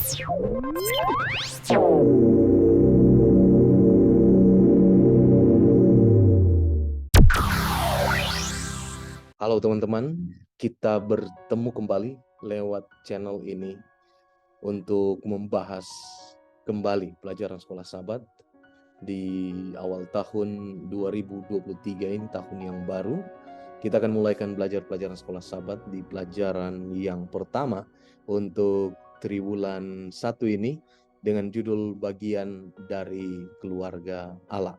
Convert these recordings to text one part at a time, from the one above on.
Halo teman-teman, kita bertemu kembali lewat channel ini untuk membahas kembali pelajaran sekolah Sabat di awal tahun 2023 ini, tahun yang baru. Kita akan mulaikan belajar pelajaran sekolah Sabat di pelajaran yang pertama untuk triwulan 1 ini dengan judul bagian dari keluarga Allah.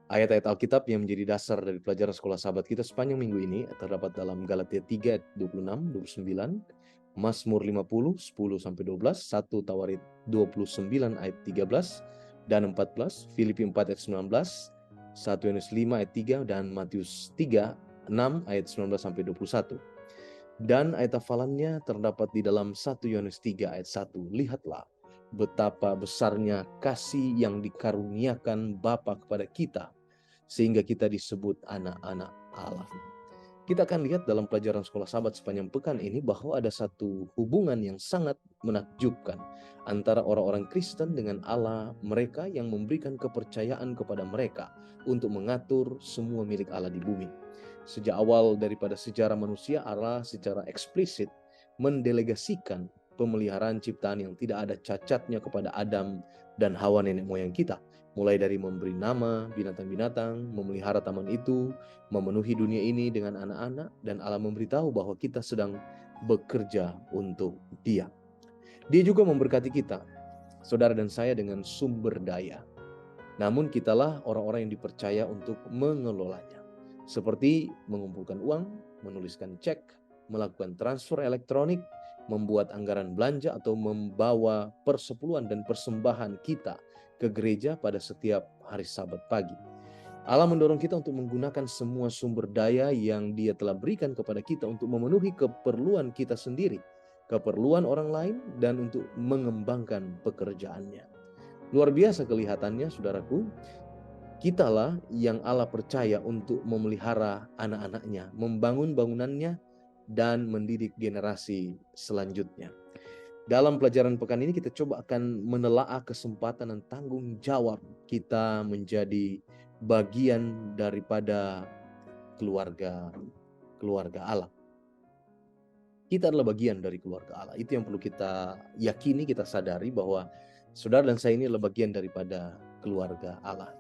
Ayat-ayat Alkitab yang menjadi dasar dari pelajaran sekolah Sabat kita sepanjang minggu ini terdapat dalam Galatia 3 ayat 26, 29, Mazmur 50, 10-12, 1 Tawarit 29 ayat 13 dan 14, Filipi 4 ayat 19, 1 Yohanes 5 ayat 3 dan Matius 3, 6 ayat 19-21. Dan ayat hafalannya terdapat di dalam 1 Yohanes 3 ayat 1. Lihatlah betapa besarnya kasih yang dikaruniakan Bapa kepada kita, sehingga kita disebut anak-anak Allah. Kita akan lihat dalam pelajaran sekolah Sabat sepanjang pekan ini bahwa ada satu hubungan yang sangat menakjubkan antara orang-orang Kristen dengan Allah mereka yang memberikan kepercayaan kepada mereka untuk mengatur semua milik Allah di bumi. Sejak awal daripada sejarah manusia, Allah secara eksplisit mendelegasikan pemeliharaan ciptaan yang tidak ada cacatnya kepada Adam dan Hawa nenek moyang kita. Mulai dari memberi nama binatang-binatang, memelihara taman itu, memenuhi dunia ini dengan anak-anak, dan Allah memberitahu bahwa kita sedang bekerja untuk Dia. Dia juga memberkati kita, saudara dan saya, dengan sumber daya. Namun kitalah orang-orang yang dipercaya untuk mengelolanya. Seperti mengumpulkan uang, menuliskan cek, melakukan transfer elektronik, membuat anggaran belanja, atau membawa persepuluhan dan persembahan kita ke gereja pada setiap hari Sabat pagi. Allah mendorong kita untuk menggunakan semua sumber daya yang Dia telah berikan kepada kita untuk memenuhi keperluan kita sendiri, keperluan orang lain, dan untuk mengembangkan pekerjaannya. Luar biasa kelihatannya, saudaraku. Kitalah yang Allah percaya untuk memelihara anak-anaknya, membangun bangunannya, dan mendidik generasi selanjutnya. Dalam pelajaran pekan ini kita coba akan menelaah kesempatan dan tanggung jawab kita menjadi bagian daripada keluarga Allah. Kita adalah bagian dari keluarga Allah. Itu yang perlu kita yakini, kita sadari bahwa saudara dan saya ini adalah bagian daripada keluarga Allah.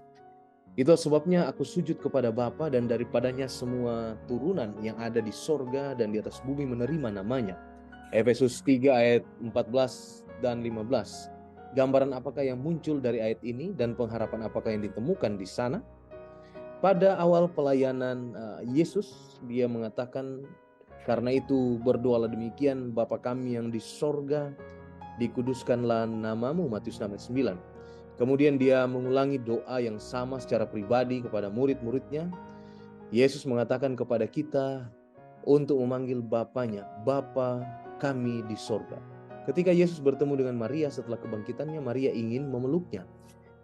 Itu sebabnya aku sujud kepada Bapa, dan daripadanya semua turunan yang ada di sorga dan di atas bumi menerima namanya. Efesus 3 ayat 14 dan 15. Gambaran apakah yang muncul dari ayat ini dan pengharapan apakah yang ditemukan di sana? Pada awal pelayanan Yesus, Dia mengatakan, karena itu berdoalah demikian, Bapa kami yang di sorga, dikuduskanlah namamu, Matius 6 ayat 9. Kemudian Dia mengulangi doa yang sama secara pribadi kepada murid-muridnya. Yesus mengatakan kepada kita untuk memanggil Bapanya, Bapa kami di sorga. Ketika Yesus bertemu dengan Maria setelah kebangkitannya, Maria ingin memeluknya.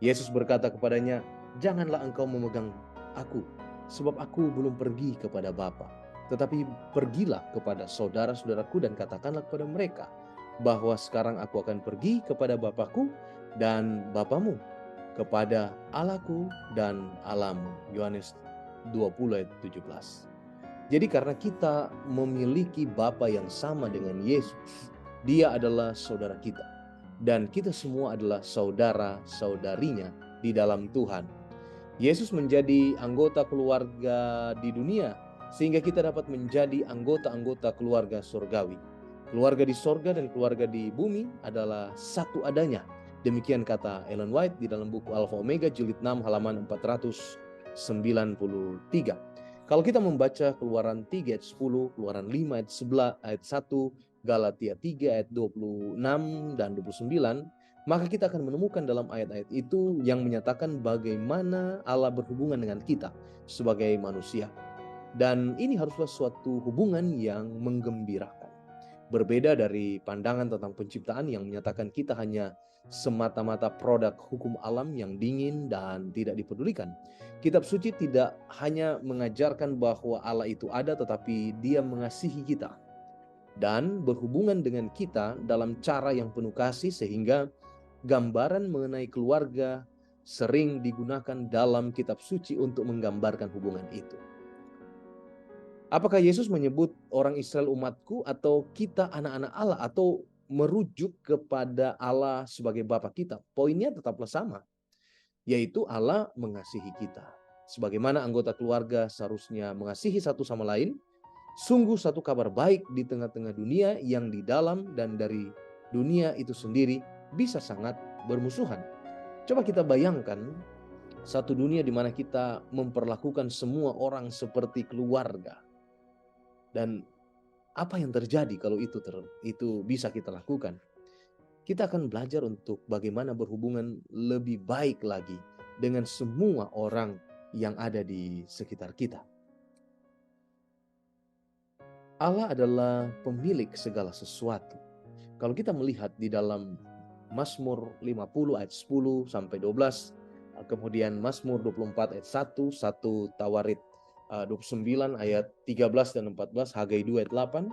Yesus berkata kepadanya, janganlah engkau memegang aku, sebab aku belum pergi kepada Bapa. Tetapi pergilah kepada saudara-saudaraku dan katakanlah kepada mereka bahwa sekarang aku akan pergi kepada Bapakku dan Bapamu, kepada Allahku dan Allahmu. Yohanes 20 ayat 17. Jadi karena kita memiliki Bapa yang sama dengan Yesus, Dia adalah saudara kita, dan kita semua adalah saudara-saudarinya di dalam Tuhan. Yesus menjadi anggota keluarga di dunia, sehingga kita dapat menjadi anggota-anggota keluarga surgawi. Keluarga di sorga dan keluarga di bumi adalah satu adanya. Demikian kata Ellen White di dalam buku Alpha Omega jilid 6 halaman 493. Kalau kita membaca Keluaran 3 ayat 10, Keluaran 5 ayat 11 ayat 1, Galatia 3 ayat 26 dan 29, maka kita akan menemukan dalam ayat-ayat itu yang menyatakan bagaimana Allah berhubungan dengan kita sebagai manusia. Dan ini haruslah suatu hubungan yang menggembirakan. Berbeda dari pandangan tentang penciptaan yang menyatakan kita hanya semata-mata produk hukum alam yang dingin dan tidak dipedulikan. Kitab suci tidak hanya mengajarkan bahwa Allah itu ada, tetapi Dia mengasihi kita. dan berhubungan dengan kita dalam cara yang penuh kasih, sehingga gambaran mengenai keluarga sering digunakan dalam kitab suci untuk menggambarkan hubungan itu. Apakah Yesus menyebut orang Israel umatku, atau kita anak-anak Allah, atau merujuk kepada Allah sebagai Bapa kita? Poinnya tetaplah sama, yaitu Allah mengasihi kita. Sebagaimana anggota keluarga seharusnya mengasihi satu sama lain, sungguh satu kabar baik di tengah-tengah dunia yang di dalam dan dari dunia itu sendiri bisa sangat bermusuhan. Coba kita bayangkan satu dunia di mana kita memperlakukan semua orang seperti keluarga. Dan apa yang terjadi kalau itu bisa kita lakukan? Kita akan belajar untuk bagaimana berhubungan lebih baik lagi dengan semua orang yang ada di sekitar kita. Allah adalah pemilik segala sesuatu. Kalau kita melihat di dalam Mazmur 50 ayat 10 sampai 12, kemudian Mazmur 24 ayat 1, 1 Tawarit 29 ayat 13 dan 14, Hagai 2 ayat 8,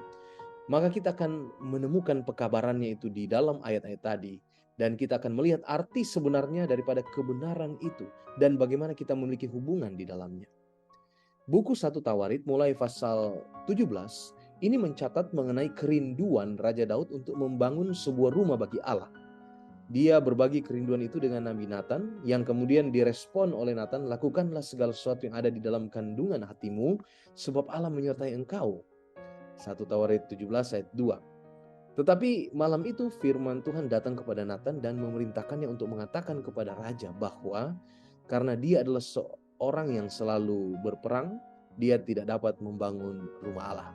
maka kita akan menemukan pekabarannya itu di dalam ayat-ayat tadi. Dan kita akan melihat arti sebenarnya daripada kebenaran itu dan bagaimana kita memiliki hubungan di dalamnya. Buku 1 Tawarit mulai pasal 17 ini mencatat mengenai kerinduan Raja Daud untuk membangun sebuah rumah bagi Allah. Dia berbagi kerinduan itu dengan Nabi Nathan, yang kemudian direspon oleh Nathan, lakukanlah segala sesuatu yang ada di dalam kandungan hatimu, sebab Allah menyertai engkau. 1 Tawarit 17 ayat 2. Tetapi malam itu firman Tuhan datang kepada Nathan dan memerintahkannya untuk mengatakan kepada raja bahwa karena dia adalah seorang yang selalu berperang, dia tidak dapat membangun rumah Allah.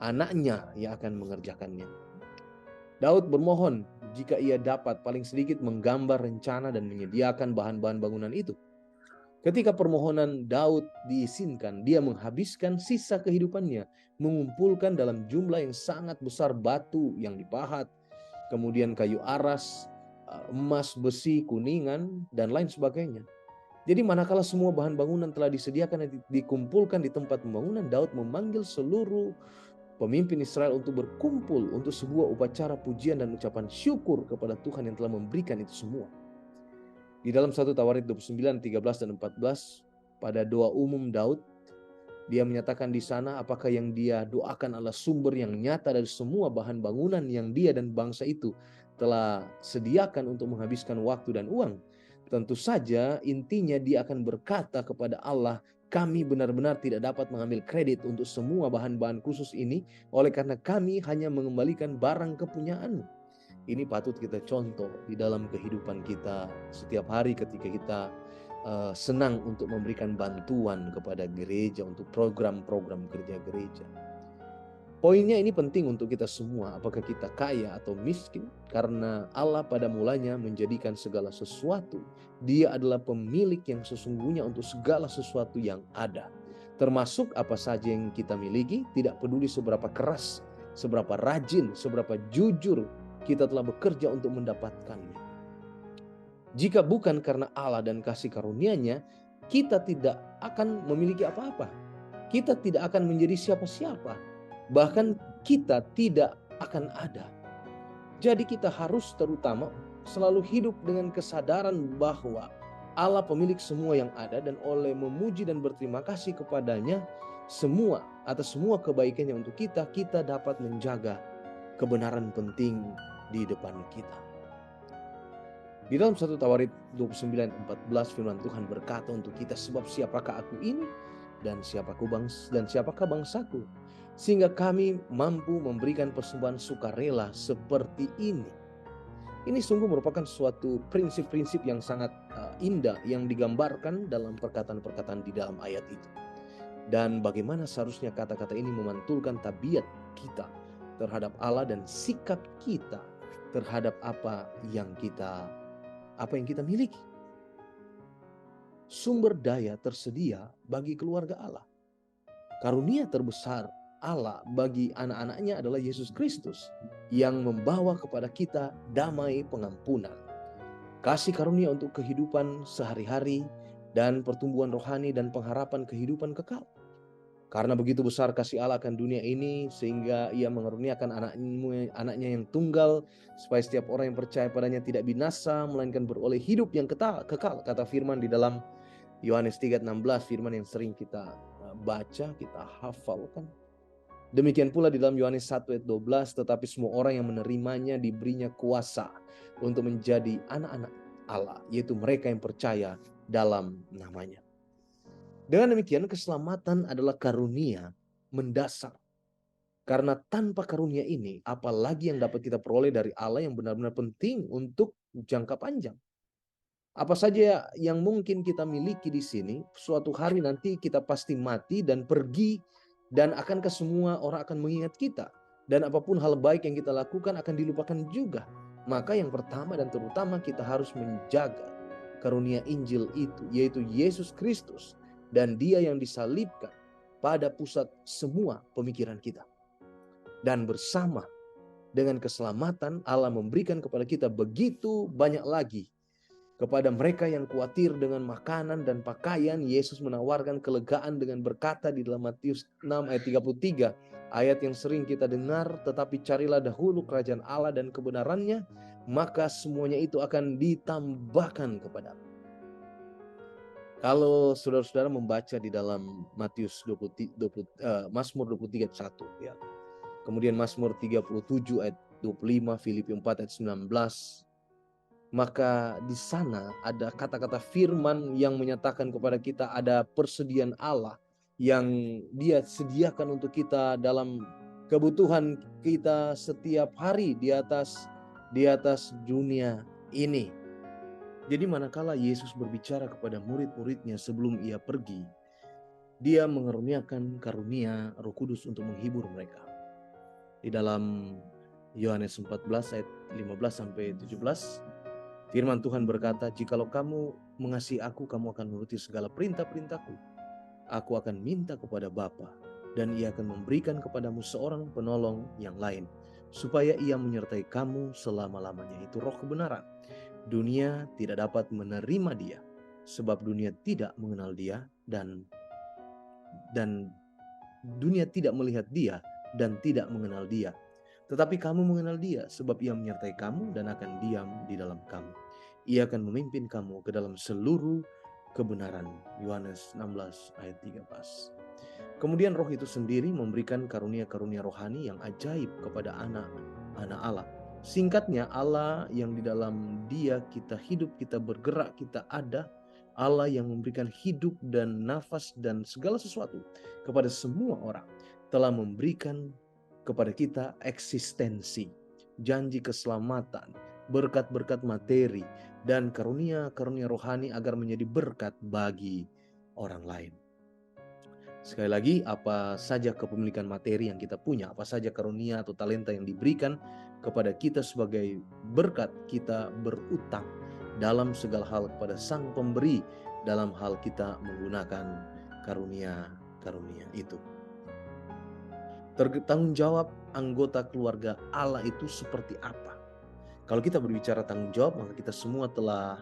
Anaknya yang akan mengerjakannya. Daud bermohon jika ia dapat paling sedikit menggambar rencana dan menyediakan bahan-bahan bangunan itu. Ketika permohonan Daud diizinkan, dia menghabiskan sisa kehidupannya mengumpulkan dalam jumlah yang sangat besar batu yang dipahat, kemudian kayu aras, emas, besi, kuningan, dan lain sebagainya. Jadi manakala semua bahan bangunan telah disediakan dan dikumpulkan di tempat pembangunan, Daud memanggil seluruh pemimpin Israel untuk berkumpul untuk sebuah upacara pujian dan ucapan syukur kepada Tuhan yang telah memberikan itu semua. Di dalam 1 Tawarit 29, 13 dan 14, pada doa umum Daud, dia menyatakan di sana apakah yang dia doakan adalah sumber yang nyata dari semua bahan bangunan yang dia dan bangsa itu telah sediakan untuk menghabiskan waktu dan uang. Tentu saja intinya dia akan berkata kepada Allah, kami benar-benar tidak dapat mengambil kredit untuk semua bahan-bahan khusus ini, oleh karena kami hanya mengembalikan barang kepunyaan. Ini patut kita contoh di dalam kehidupan kita setiap hari ketika kita senang untuk memberikan bantuan kepada gereja untuk program-program kerja gereja. Poinnya ini penting untuk kita semua, apakah kita kaya atau miskin, karena Allah pada mulanya menjadikan segala sesuatu. Dia adalah pemilik yang sesungguhnya untuk segala sesuatu yang ada. Termasuk apa saja yang kita miliki, tidak peduli seberapa keras, seberapa rajin, seberapa jujur kita telah bekerja untuk mendapatkannya. Jika bukan karena Allah dan kasih karunia-Nya, kita tidak akan memiliki apa-apa. Kita tidak akan menjadi siapa-siapa. Bahkan kita tidak akan ada. Jadi kita harus terutama selalu hidup dengan kesadaran bahwa Allah pemilik semua yang ada, dan oleh memuji dan berterima kasih kepadanya semua atas semua kebaikannya untuk kita, kita dapat menjaga kebenaran penting di depan kita. Di dalam 1 Tawarit 29:14 firman Tuhan berkata untuk kita, sebab siapakah aku ini dan siapakah bangsaku, sehingga kami mampu memberikan persembahan sukarela seperti ini. Ini sungguh merupakan suatu prinsip-prinsip yang sangat indah yang digambarkan dalam perkataan-perkataan di dalam ayat itu. Dan bagaimana seharusnya kata-kata ini memantulkan tabiat kita terhadap Allah dan sikap kita terhadap apa yang kita miliki. Sumber daya tersedia bagi keluarga Allah. Karunia terbesar Allah bagi anak-anaknya adalah Yesus Kristus yang membawa kepada kita damai pengampunan, kasih karunia untuk kehidupan sehari-hari, dan pertumbuhan rohani dan pengharapan kehidupan kekal. Karena begitu besar kasih Allah akan dunia ini, sehingga ia mengaruniakan anaknya yang tunggal, supaya setiap orang yang percaya padanya tidak binasa, melainkan beroleh hidup yang kekal. Kata firman di dalam Yohanes 3:16, firman yang sering kita baca, kita hafalkan. Demikian pula di dalam Yohanes 1:12, tetapi semua orang yang menerimanya diberinya kuasa untuk menjadi anak-anak Allah, yaitu mereka yang percaya dalam namanya. Dengan demikian, keselamatan adalah karunia mendasar. Karena tanpa karunia ini, apalagi yang dapat kita peroleh dari Allah yang benar-benar penting untuk jangka panjang. Apa saja yang mungkin kita miliki di sini, suatu hari nanti kita pasti mati dan pergi, dan akankah semua orang akan mengingat kita? Dan apapun hal baik yang kita lakukan akan dilupakan juga. Maka yang pertama dan terutama kita harus menjaga karunia Injil itu, yaitu Yesus Kristus, dan Dia yang disalibkan pada pusat semua pemikiran kita. Dan bersama dengan keselamatan, Allah memberikan kepada kita begitu banyak lagi. Kepada mereka yang khawatir dengan makanan dan pakaian, Yesus menawarkan kelegaan dengan berkata di dalam Matius 6:33, ayat yang sering kita dengar, tetapi carilah dahulu kerajaan Allah dan kebenarannya, maka semuanya itu akan ditambahkan kepadamu. Kalau saudara-saudara membaca di dalam Mazmur 23:1, ya. Kemudian Mazmur 37 ayat 25, Filipi 4 ayat 19, maka di sana ada kata-kata firman yang menyatakan kepada kita ada persediaan Allah yang Dia sediakan untuk kita dalam kebutuhan kita setiap hari di atas dunia ini. Jadi manakala Yesus berbicara kepada murid-muridnya sebelum Ia pergi, Dia mengaruniakan karunia Roh Kudus untuk menghibur mereka. Di dalam Yohanes 14 ayat 15-17, firman Tuhan berkata, jikalau kamu mengasihi aku, kamu akan menuruti segala perintah-perintahku. Aku akan minta kepada Bapa, dan Ia akan memberikan kepadamu seorang penolong yang lain, supaya Ia menyertai kamu selama-lamanya, itu Roh kebenaran. Dunia tidak dapat menerima Dia, sebab dunia tidak mengenal Dia, dan dunia tidak melihat Dia dan tidak mengenal Dia. Tetapi kamu mengenal Dia, sebab Ia menyertai kamu dan akan diam di dalam kamu. Ia akan memimpin kamu ke dalam seluruh kebenaran. Yohanes 16 ayat 13. Kemudian Roh itu sendiri memberikan karunia-karunia rohani yang ajaib kepada anak-anak Allah. Singkatnya, Allah yang di dalam Dia kita hidup, kita bergerak, kita ada. Allah yang memberikan hidup dan nafas dan segala sesuatu kepada semua orang, telah memberikan kepada kita eksistensi, janji keselamatan, berkat-berkat materi, dan karunia-karunia rohani agar menjadi berkat bagi orang lain. Sekali lagi, apa saja kepemilikan materi yang kita punya, apa saja karunia atau talenta yang diberikan kepada kita sebagai berkat, kita berutang dalam segala hal kepada Sang Pemberi dalam hal kita menggunakan karunia-karunia itu. Tanggung jawab anggota keluarga Allah itu seperti apa? Kalau kita berbicara tanggung jawab, maka kita semua telah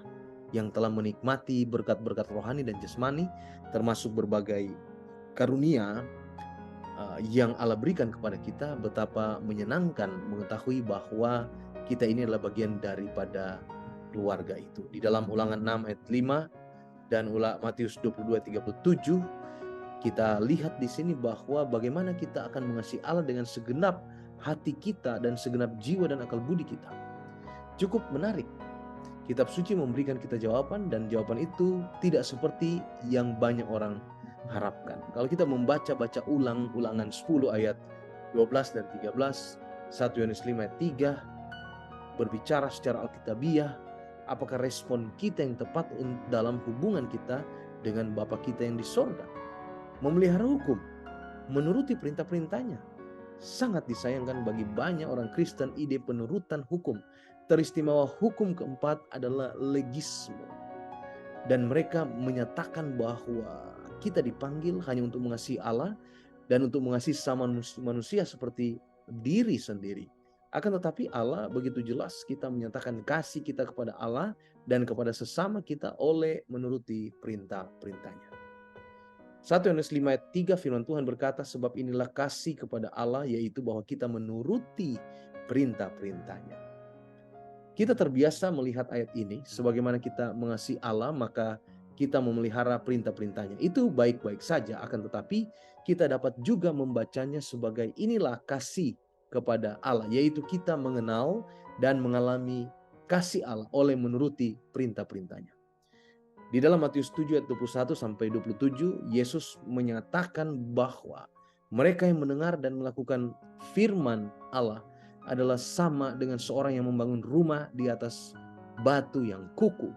menikmati berkat-berkat rohani dan jasmani, termasuk berbagai karunia yang Allah berikan kepada kita. Betapa menyenangkan mengetahui bahwa kita ini adalah bagian daripada keluarga itu. Di dalam Ulangan 6 ayat 5 dan Matius 22:37, kita lihat di sini bahwa bagaimana kita akan mengasihi Allah dengan segenap hati kita dan segenap jiwa dan akal budi kita. Cukup menarik. Kitab suci memberikan kita jawaban, dan jawaban itu tidak seperti yang banyak orang harapkan. Kalau kita membaca ulang Ulangan 10 ayat 12 dan 13, 1 Yohanes 5 ayat 3, berbicara secara alkitabiah, apakah respon kita yang tepat dalam hubungan kita dengan Bapa kita yang di sorga. Memelihara hukum, menuruti perintah-perintahnya. Sangat disayangkan bagi banyak orang Kristen ide penurutan hukum. Teristimewa hukum keempat adalah legisme. Dan mereka menyatakan bahwa kita dipanggil hanya untuk mengasihi Allah dan untuk mengasihi sama manusia seperti diri sendiri. Akan tetapi Allah begitu jelas kita menyatakan kasih kita kepada Allah dan kepada sesama kita oleh menuruti perintah-perintahnya. 1 Yohanes 5 ayat 3 firman Tuhan berkata, sebab inilah kasih kepada Allah, yaitu bahwa kita menuruti perintah-perintahnya. Kita terbiasa melihat ayat ini, sebagaimana kita mengasihi Allah, maka kita memelihara perintah-perintahnya. Itu baik-baik saja, akan tetapi kita dapat juga membacanya sebagai inilah kasih kepada Allah, yaitu kita mengenal dan mengalami kasih Allah oleh menuruti perintah-perintahnya. Di dalam Matius 7 ayat 21 sampai 27, Yesus menyatakan bahwa mereka yang mendengar dan melakukan firman Allah adalah sama dengan seorang yang membangun rumah di atas batu yang kuku.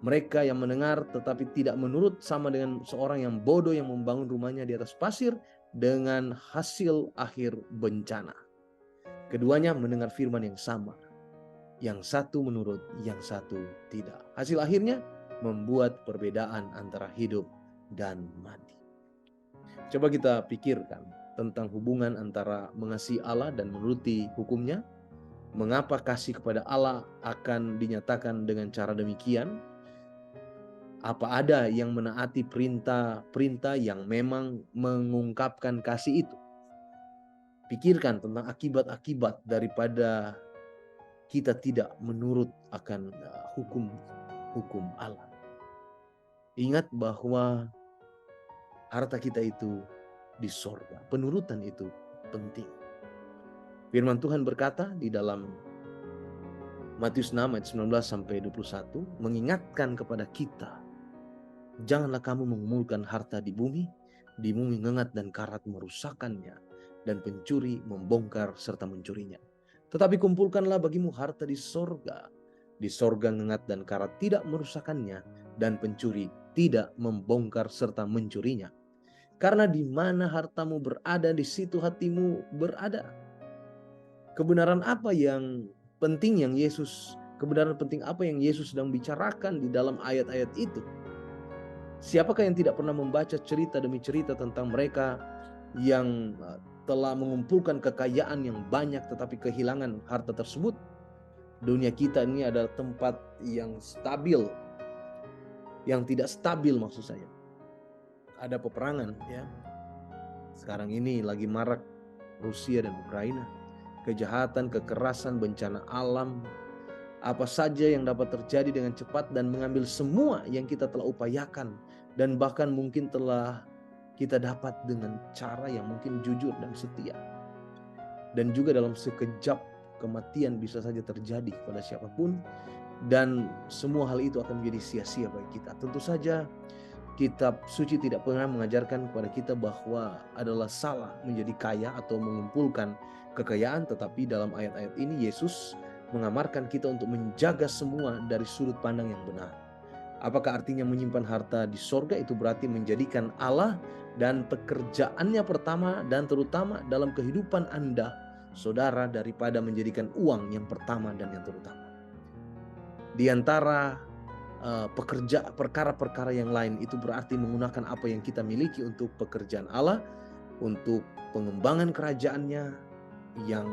Mereka yang mendengar tetapi tidak menurut sama dengan seorang yang bodoh yang membangun rumahnya di atas pasir dengan hasil akhir bencana. Keduanya mendengar firman yang sama. Yang satu menurut, yang satu tidak. Hasil akhirnya membuat perbedaan antara hidup dan mati. Coba kita pikirkan tentang hubungan antara mengasihi Allah dan menuruti hukumnya. Mengapa kasih kepada Allah akan dinyatakan dengan cara demikian? Apa ada yang menaati perintah-perintah yang memang mengungkapkan kasih itu? Pikirkan tentang akibat-akibat daripada kita tidak menurut akan hukum Allah. Ingat bahwa harta kita itu di sorga. Penurutan itu penting. Firman Tuhan berkata di dalam Matius 6 ayat 19 sampai 21, mengingatkan kepada kita, janganlah kamu mengumpulkan harta di bumi ngengat dan karat merusakkannya, dan pencuri membongkar serta mencurinya. Tetapi kumpulkanlah bagimu harta di sorga. Di sorga ngengat dan karat tidak merusakkannya, dan pencuri tidak membongkar serta mencurinya. Karena di mana hartamu berada, di situ hatimu berada. Kebenaran penting apa yang Yesus sedang bicarakan di dalam ayat-ayat itu? Siapakah yang tidak pernah membaca cerita demi cerita tentang mereka yang telah mengumpulkan kekayaan yang banyak tetapi kehilangan harta tersebut? Dunia kita ini adalah tempat yang stabil, yang tidak stabil maksud saya. Ada peperangan ya. Sekarang ini lagi marak Rusia dan Ukraina. Kejahatan, kekerasan, bencana alam, apa saja yang dapat terjadi dengan cepat dan mengambil semua yang kita telah upayakan dan bahkan mungkin telah kita dapat dengan cara yang mungkin jujur dan setia. Dan juga dalam sekejap kematian bisa saja terjadi kepada siapapun, dan semua hal itu akan menjadi sia-sia bagi kita. Tentu saja kitab suci tidak pernah mengajarkan kepada kita bahwa adalah salah menjadi kaya atau mengumpulkan kekayaan, tetapi dalam ayat-ayat ini Yesus mengamarkan kita untuk menjaga semua dari sudut pandang yang benar. Apakah artinya menyimpan harta di sorga? Itu berarti menjadikan Allah dan pekerjaannya pertama dan terutama dalam kehidupan Anda, saudara, daripada menjadikan uang yang pertama dan yang terutama. Di antara perkara-perkara yang lain, itu berarti menggunakan apa yang kita miliki untuk pekerjaan Allah, untuk pengembangan kerajaannya yang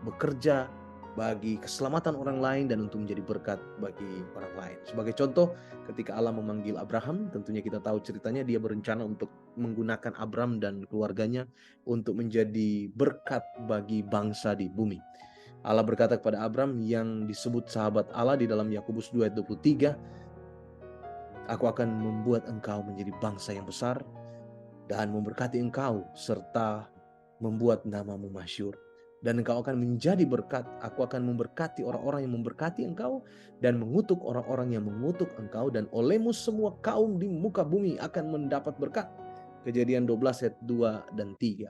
bekerja bagi keselamatan orang lain dan untuk menjadi berkat bagi orang lain. Sebagai contoh, ketika Allah memanggil Abraham, tentunya kita tahu ceritanya, dia berencana untuk menggunakan Abraham dan keluarganya untuk menjadi berkat bagi bangsa di bumi. Allah berkata kepada Abraham yang disebut sahabat Allah di dalam Yakobus 2 ayat 23, aku akan membuat engkau menjadi bangsa yang besar dan memberkati engkau serta membuat namamu masyhur. Dan engkau akan menjadi berkat. Aku akan memberkati orang-orang yang memberkati engkau dan mengutuk orang-orang yang mengutuk engkau, dan olehmu semua kaum di muka bumi akan mendapat berkat. Kejadian 12 ayat 2 dan 3.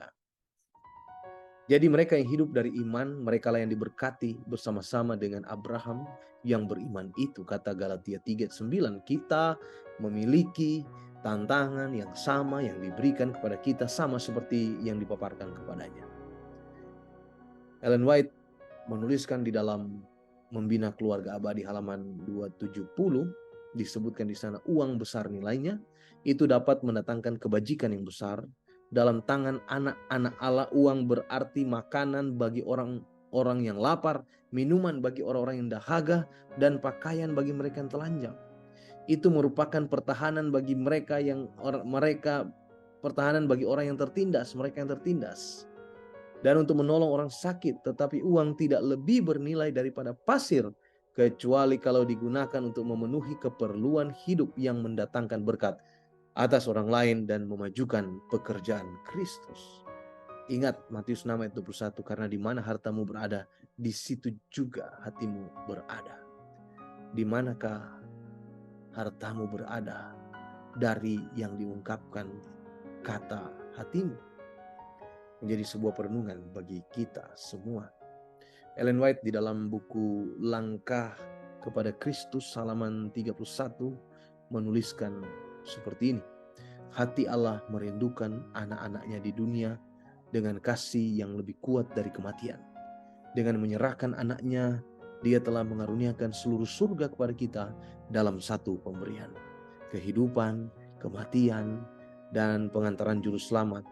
Jadi mereka yang hidup dari iman, mereka lah yang diberkati bersama-sama dengan Abraham yang beriman itu. Kata Galatia 3:9, kita memiliki tantangan yang sama yang diberikan kepada kita, sama seperti yang dipaparkan kepadanya. Ellen White menuliskan di dalam Membina Keluarga Abadi halaman 270, disebutkan di sana, uang besar nilainya itu dapat mendatangkan kebajikan yang besar. Dalam tangan anak-anak Allah, uang berarti makanan bagi orang-orang yang lapar, minuman bagi orang-orang yang dahaga, dan pakaian bagi mereka yang telanjang. Itu merupakan pertahanan bagi mereka pertahanan bagi orang yang tertindas, mereka yang tertindas, dan untuk menolong orang sakit. Tetapi uang tidak lebih bernilai daripada pasir, kecuali kalau digunakan untuk memenuhi keperluan hidup yang mendatangkan berkat atas orang lain dan memajukan pekerjaan Kristus. Ingat Matius 6 ayat 21, karena di mana hartamu berada, di situ juga hatimu berada. Di manakah hartamu berada? Dari yang diungkapkan kata hatimu. Menjadi sebuah perenungan bagi kita semua. Ellen White di dalam buku Langkah kepada Kristus halaman 31 menuliskan seperti ini. Hati Allah merindukan anak-anaknya di dunia dengan kasih yang lebih kuat dari kematian. Dengan menyerahkan anaknya, Dia telah mengaruniakan seluruh surga kepada kita dalam satu pemberian. Kehidupan, kematian, dan pengantaran juru selamat,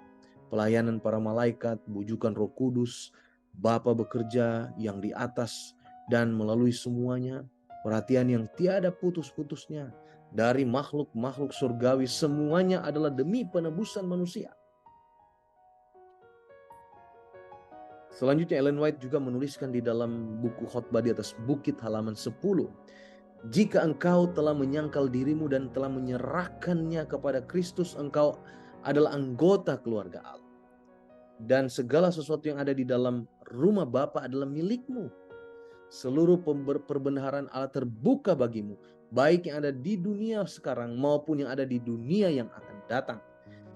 pelayanan para malaikat, bujukan Roh Kudus, Bapa bekerja yang di atas, dan melalui semuanya, perhatian yang tiada putus-putusnya dari makhluk-makhluk surgawi, semuanya adalah demi penebusan manusia. Selanjutnya Ellen White juga menuliskan di dalam buku Khotbah di atas Bukit halaman 10. Jika engkau telah menyangkal dirimu dan telah menyerahkannya kepada Kristus, engkau adalah anggota keluarga Allah. Dan segala sesuatu yang ada di dalam rumah Bapa adalah milikmu. Seluruh perbendaharaan Allah terbuka bagimu, baik yang ada di dunia sekarang maupun yang ada di dunia yang akan datang.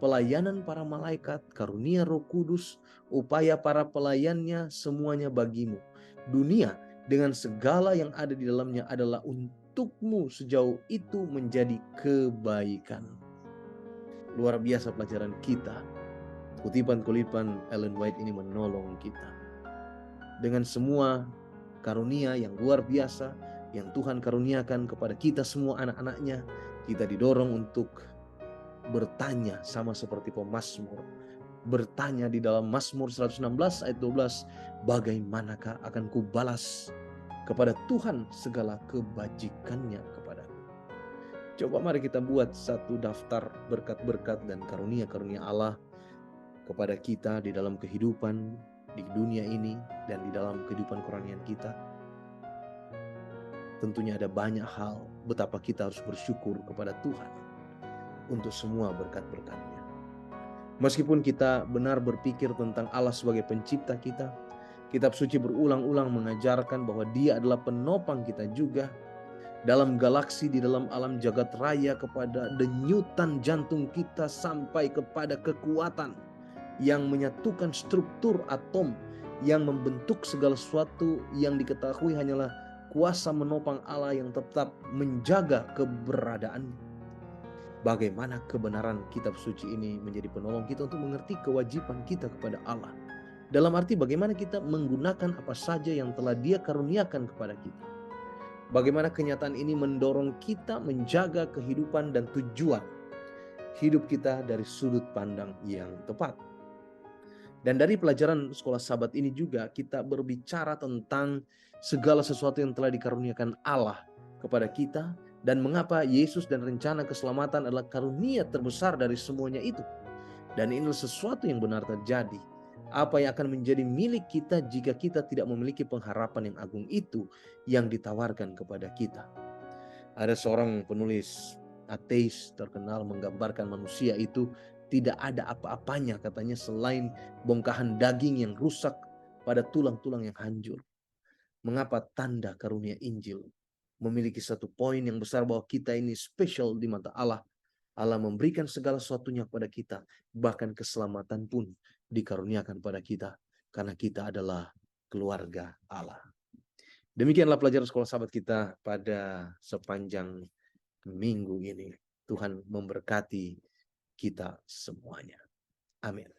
Pelayanan para malaikat, karunia Roh Kudus, upaya para pelayannya, semuanya bagimu. Dunia dengan segala yang ada di dalamnya adalah untukmu sejauh itu menjadi kebaikan. Luar biasa pelajaran kita. Kutipan-kutipan Ellen White ini menolong kita. Dengan semua karunia yang luar biasa yang Tuhan karuniakan kepada kita semua anak-anaknya, kita didorong untuk bertanya sama seperti pemazmur. Bertanya di dalam Mazmur 116 ayat 12, bagaimanakah akan kubalas kepada Tuhan segala kebajikannya kepadaku. Coba mari kita buat satu daftar berkat-berkat dan karunia-karunia Allah kepada kita di dalam kehidupan di dunia ini dan di dalam kehidupan kerohanian kita. Tentunya ada banyak hal betapa kita harus bersyukur kepada Tuhan untuk semua berkat-berkat-Nya. Meskipun kita benar berpikir tentang Allah sebagai pencipta kita, kitab suci berulang-ulang mengajarkan bahwa Dia adalah penopang kita juga dalam galaksi, di dalam alam jagat raya, kepada denyutan jantung kita sampai kepada kekuatan yang menyatukan struktur atom yang membentuk segala sesuatu yang diketahui hanyalah kuasa menopang Allah yang tetap menjaga keberadaannya. Bagaimana kebenaran kitab suci ini menjadi penolong kita untuk mengerti kewajiban kita kepada Allah. Dalam arti bagaimana kita menggunakan apa saja yang telah Dia karuniakan kepada kita. Bagaimana kenyataan ini mendorong kita menjaga kehidupan dan tujuan hidup kita dari sudut pandang yang tepat. Dan dari pelajaran sekolah Sabat ini juga kita berbicara tentang segala sesuatu yang telah dikaruniakan Allah kepada kita, dan mengapa Yesus dan rencana keselamatan adalah karunia terbesar dari semuanya itu. Dan ini sesuatu yang benar terjadi. Apa yang akan menjadi milik kita jika kita tidak memiliki pengharapan yang agung itu yang ditawarkan kepada kita. Ada seorang penulis ateis terkenal menggambarkan manusia itu tidak ada apa-apanya katanya selain bongkahan daging yang rusak pada tulang-tulang yang hancur. Mengapa tanda karunia Injil memiliki satu poin yang besar bahwa kita ini spesial di mata Allah. Allah memberikan segala sesuatunya kepada kita, bahkan keselamatan pun dikaruniakan pada kita karena kita adalah keluarga Allah. Demikianlah pelajaran sekolah Sabat kita pada sepanjang minggu ini. Tuhan memberkati kita semuanya. Amin.